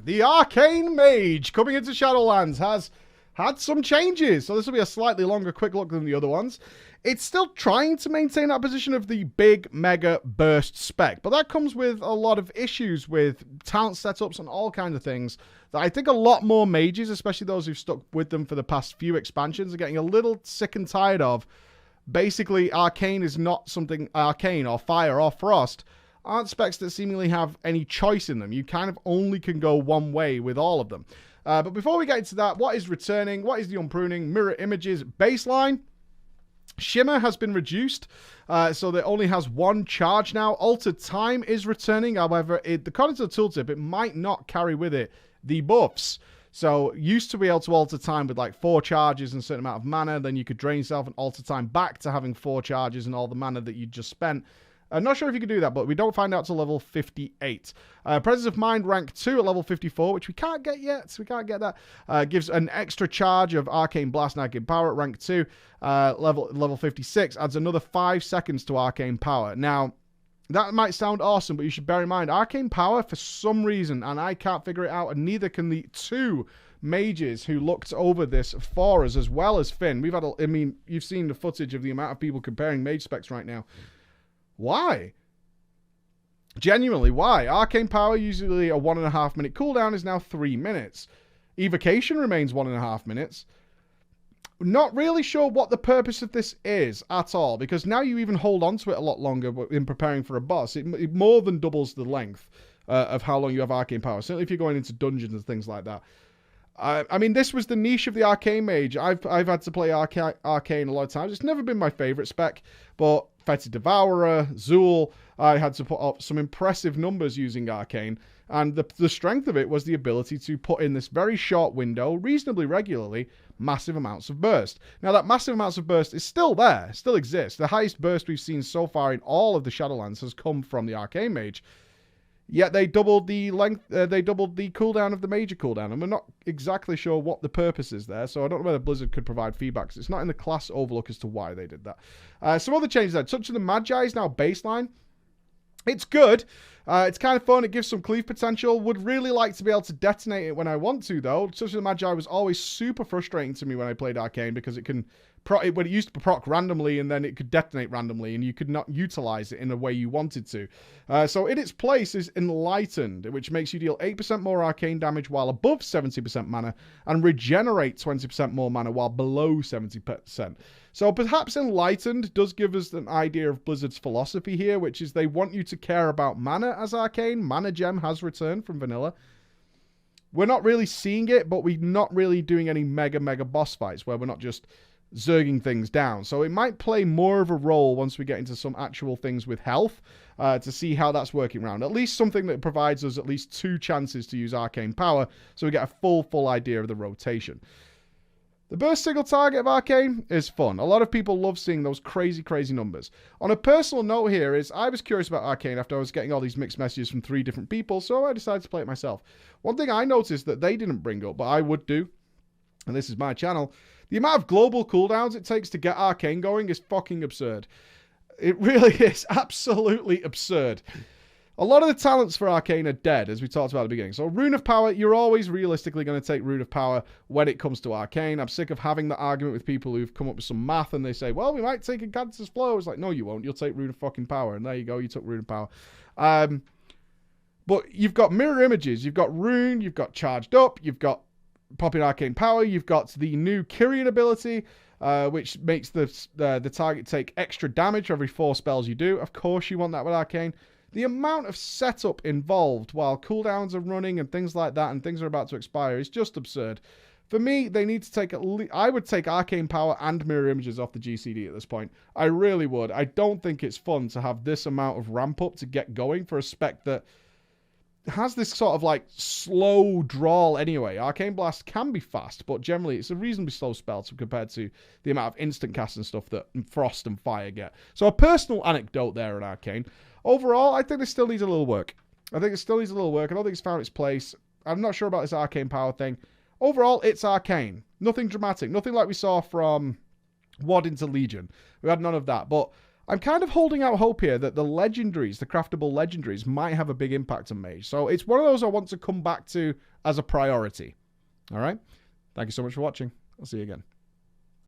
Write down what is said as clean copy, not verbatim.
the Arcane Mage coming into Shadowlands has had some changes. So this will be a slightly longer quick look than the other ones. It's still trying to maintain that position of the big mega burst spec, but that comes with a lot of issues with talent setups and all kinds of things that I think a lot more mages, especially those who've stuck with them for the past few expansions, are getting a little sick and tired of. Basically, Arcane is not something, Arcane or Fire or Frost aren't specs that seemingly have any choice in them. You kind of only can go one way with all of them. But before we get into that, what is returning? What is the unpruning? Mirror images baseline. Shimmer has been reduced, so that only has one charge now. Altered time is returning. However, according to the tooltip, it might not carry with it the buffs. So, used to be able to alter time with like 4 charges and a certain amount of mana. Then you could drain yourself and alter time back to having 4 charges and all the mana that you just spent. I'm not sure if you can do that, but we don't find out till level 58. Presence of Mind rank 2 at level 54, which we can't get yet, so we can't get that. Gives an extra charge of Arcane Blast and Arcane Power at rank 2. Level 56 adds another 5 seconds to Arcane Power. Now, that might sound awesome, but you should bear in mind, Arcane Power, for some reason, and I can't figure it out, and neither can the 2 mages who looked over this for us, as well as Finn. We've had, I mean, you've seen the footage of the amount of people comparing mage specs right now. Why? Genuinely, why? Arcane Power, usually a 1.5 minute cooldown, is now 3 minutes. Evocation remains 1.5 minutes. Not really sure what the purpose of this is at all, because now you even hold on to it a lot longer in preparing for a boss. It more than doubles the length of how long you have Arcane Power, certainly if you're going into dungeons and things like that. I mean, this was the niche of the Arcane Mage. I've had to play Arcane a lot of times. It's never been my favourite spec, but Fetid Devourer, Zool, I had to put up some impressive numbers using Arcane, and the strength of it was the ability to put in this very short window, reasonably regularly, massive amounts of burst. Now, that massive amounts of burst is still there, still exists. The highest burst we've seen so far in all of the Shadowlands has come from the Arcane Mage. Yet they doubled the length, they doubled the cooldown of the major cooldown, and we're not exactly sure what the purpose is there, so I don't know whether Blizzard could provide feedback, because it's not in the class overlook as to why they did that. Some other changes there. Touch of the Magi is now baseline. It's good. It's kind of fun. It gives some cleave potential. Would really like to be able to detonate it when I want to, though. Touch of the Magi was always super frustrating to me when I played Arcane, because it can... when it used to proc randomly, and then it could detonate randomly, and you could not utilize it in a way you wanted to. So in its place is Enlightened, which makes you deal 8% more arcane damage while above 70% mana, and regenerate 20% more mana while below 70%. So perhaps Enlightened does give us an idea of Blizzard's philosophy here, which is they want you to care about mana as Arcane. Mana Gem has returned from Vanilla. We're not really seeing it, but we're not really doing any mega boss fights where we're not just zerging things down. So it might play more of a role once we get into some actual things with health to see how that's working around. At least something that provides us at least 2 chances to use Arcane Power, so we get a full idea of the rotation. The burst single target of Arcane is fun. A lot of people love seeing those crazy numbers. On a personal note here is, I was curious about Arcane after I was getting all these mixed messages from 3 different people, so I decided to play it myself. One thing I noticed that they didn't bring up, but I would do, and this is my channel, the amount of global cooldowns it takes to get Arcane going is fucking absurd. It really is absolutely absurd. A lot of the talents for Arcane are dead, as we talked about at the beginning. So Rune of Power, you're always realistically going to take Rune of Power when it comes to Arcane. I'm sick of having that argument with people who've come up with some math and they say, well, we might take Incantus Flow. It's like, no, you won't. You'll take Rune of fucking Power. And there you go. You took Rune of Power. But you've got mirror images. You've got Rune. You've got Charged Up. You've got Popping Arcane Power. You've got the new Kyrian ability, which makes the target take extra damage for every 4 spells you do. Of course, you want that with Arcane. The amount of setup involved while cooldowns are running and things like that, and things are about to expire, is just absurd. For me, they need to take I would take Arcane Power and Mirror Images off the GCD at this point. I really would. I don't think it's fun to have this amount of ramp up to get going for a spec that has this sort of like slow drawl anyway. Arcane Blast can be fast, but generally it's a reasonably slow spell compared to the amount of instant casts and stuff that Frost and Fire get. So a personal anecdote there in Arcane. Overall, I think this still needs a little work. I don't think it's found its place. I'm not sure about this Arcane Power thing. Overall, it's Arcane. Nothing dramatic. Nothing like we saw from WoD into Legion. We had none of that. But I'm kind of holding out hope here that the legendaries, the craftable legendaries, might have a big impact on Mage. So it's one of those I want to come back to as a priority. All right? Thank you so much for watching. I'll see you again.